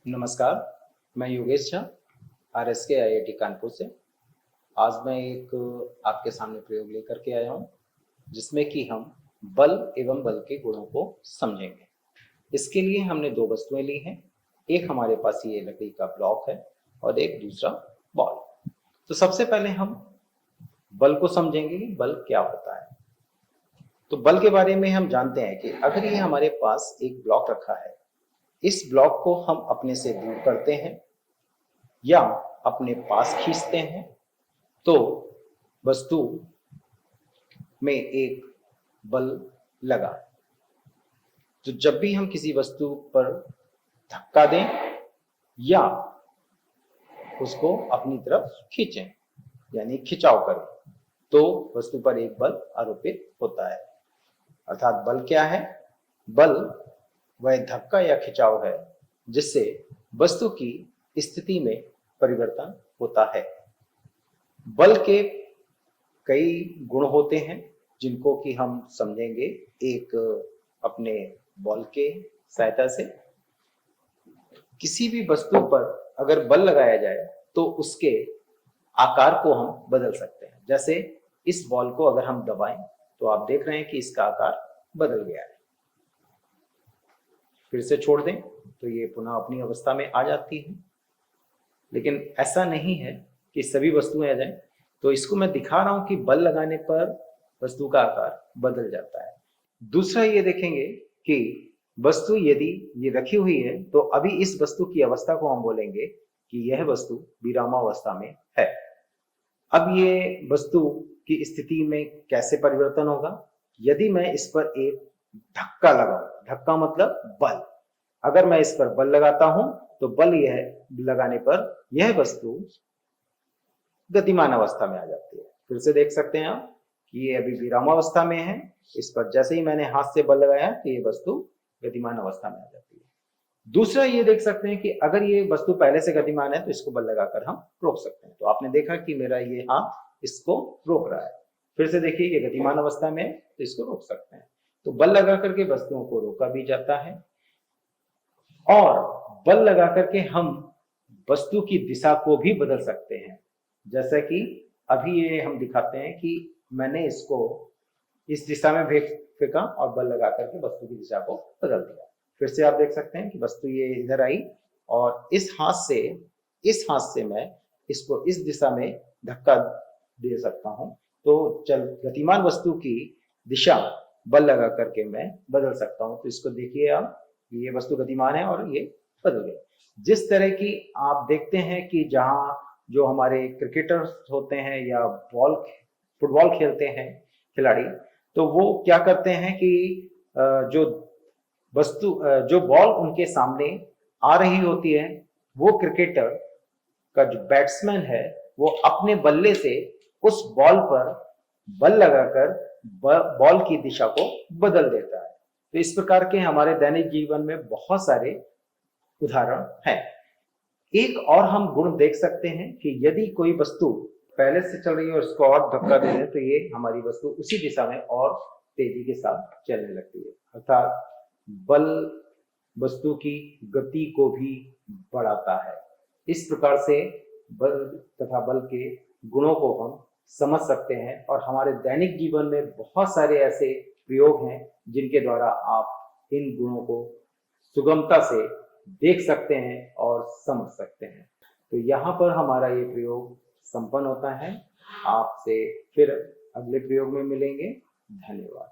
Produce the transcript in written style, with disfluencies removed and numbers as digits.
नमस्कार, मैं Yogesh Jha RSK IIT Kanpur से। आज मैं एक आपके सामने प्रयोग लेकर के आया हूँ जिसमें कि हम बल एवं बल के गुणों को समझेंगे। इसके लिए हमने दो वस्तुएं ली हैं, एक हमारे पास ये लकड़ी का ब्लॉक है और एक दूसरा बॉल। तो सबसे पहले हम बल को समझेंगे कि बल क्या होता है। तो बल के बारे में हम जानते हैं कि अगर ये हमारे पास एक ब्लॉक रखा है, इस ब्लॉक को हम अपने से दूर करते हैं या अपने पास खींचते हैं तो वस्तु में एक बल लगा। तो जब भी हम किसी वस्तु पर धक्का दें या उसको अपनी तरफ खींचें यानी खिंचाव करें तो वस्तु पर एक बल आरोपित होता है। अर्थात बल क्या है? बल वह धक्का या खिंचाव है जिससे वस्तु की स्थिति में परिवर्तन होता है। बल के कई गुण होते हैं जिनको कि हम समझेंगे एक अपने बॉल के सहायता से। किसी भी वस्तु पर अगर बल लगाया जाए तो उसके आकार को हम बदल सकते हैं। जैसे इस बॉल को अगर हम दबाएं तो आप देख रहे हैं कि इसका आकार बदल गया है। फिर से छोड़ दें तो ये पुनः अपनी अवस्था में आ जाती है। लेकिन ऐसा नहीं है कि सभी वस्तुएं आ जाएं। तो इसको मैं दिखा रहा हूं कि बल लगाने पर वस्तु का आकार बदल जाता है। दूसरा ये देखेंगे कि वस्तु यदि ये रखी हुई है तो अभी इस वस्तु की अवस्था को हम बोलेंगे कि यह वस्तु विरामावस्था में है। अब ये वस्तु की स्थिति में कैसे परिवर्तन होगा? यदि मैं इस पर एक धक्का लगाऊं, धक्का मतलब बल, अगर मैं इस पर बल लगाता हूं तो बल यह लगाने पर यह वस्तु गतिमान अवस्था में आ जाती है। फिर से देख सकते हैं आप कि ये अभी विरामावस्था में है। इस पर जैसे ही मैंने हाथ से बल लगाया तो ये वस्तु गतिमान अवस्था में आ जाती है। दूसरा ये देख सकते हैं कि अगर ये वस्तु पहले से गतिमान है तो इसको बल लगाकर हम रोक सकते हैं। तो आपने देखा कि मेरा ये हाथ इसको रोक रहा है। फिर से देखिए ये गतिमान अवस्था में है तो इसको रोक सकते हैं। तो बल लगा करके वस्तुओं को रोका भी जाता है और बल लगा करके हम वस्तु की दिशा को भी बदल सकते हैं। जैसा कि अभी ये हम दिखाते हैं कि मैंने इसको इस दिशा में फेंका और बल लगा करके वस्तु की दिशा को बदल दिया। फिर से आप देख सकते हैं कि वस्तु ये इधर आई और इस हाथ से मैं इसको इस दिशा में धक्का दे सकता हूं। तो गतिमान वस्तु की दिशा बल लगा करके मैं बदल सकता हूं। तो इसको देखिए आप, ये वस्तु गतिमान है और ये बदल गई। जिस तरह की आप देखते हैं कि जहां जो हमारे क्रिकेटर्स होते हैं या फुटबॉल खेलते हैं खिलाड़ी, तो वो क्या करते हैं कि जो बॉल उनके सामने आ रही होती है, वो क्रिकेटर का जो बैट्समैन है वो अपने बल्ले से उस बॉल पर बल लगाकर बॉल की दिशा को बदल देता है। तो इस प्रकार के हमारे दैनिक जीवन में बहुत सारे उदाहरण हैं। एक और हम गुण देख सकते हैं कि यदि कोई वस्तु पहले से चल रही है और उसको और धक्का दे दें तो ये हमारी वस्तु उसी दिशा में और तेजी के साथ चलने लगती है। अर्थात बल वस्तु की गति को भी बढ़ाता है। इस प्रकार से बल तथा बल के गुणों को हम समझ सकते हैं और हमारे दैनिक जीवन में बहुत सारे ऐसे प्रयोग हैं जिनके द्वारा आप इन गुणों को सुगमता से देख सकते हैं और समझ सकते हैं। तो यहाँ पर हमारा ये प्रयोग संपन्न होता है। आपसे फिर अगले प्रयोग में मिलेंगे। धन्यवाद।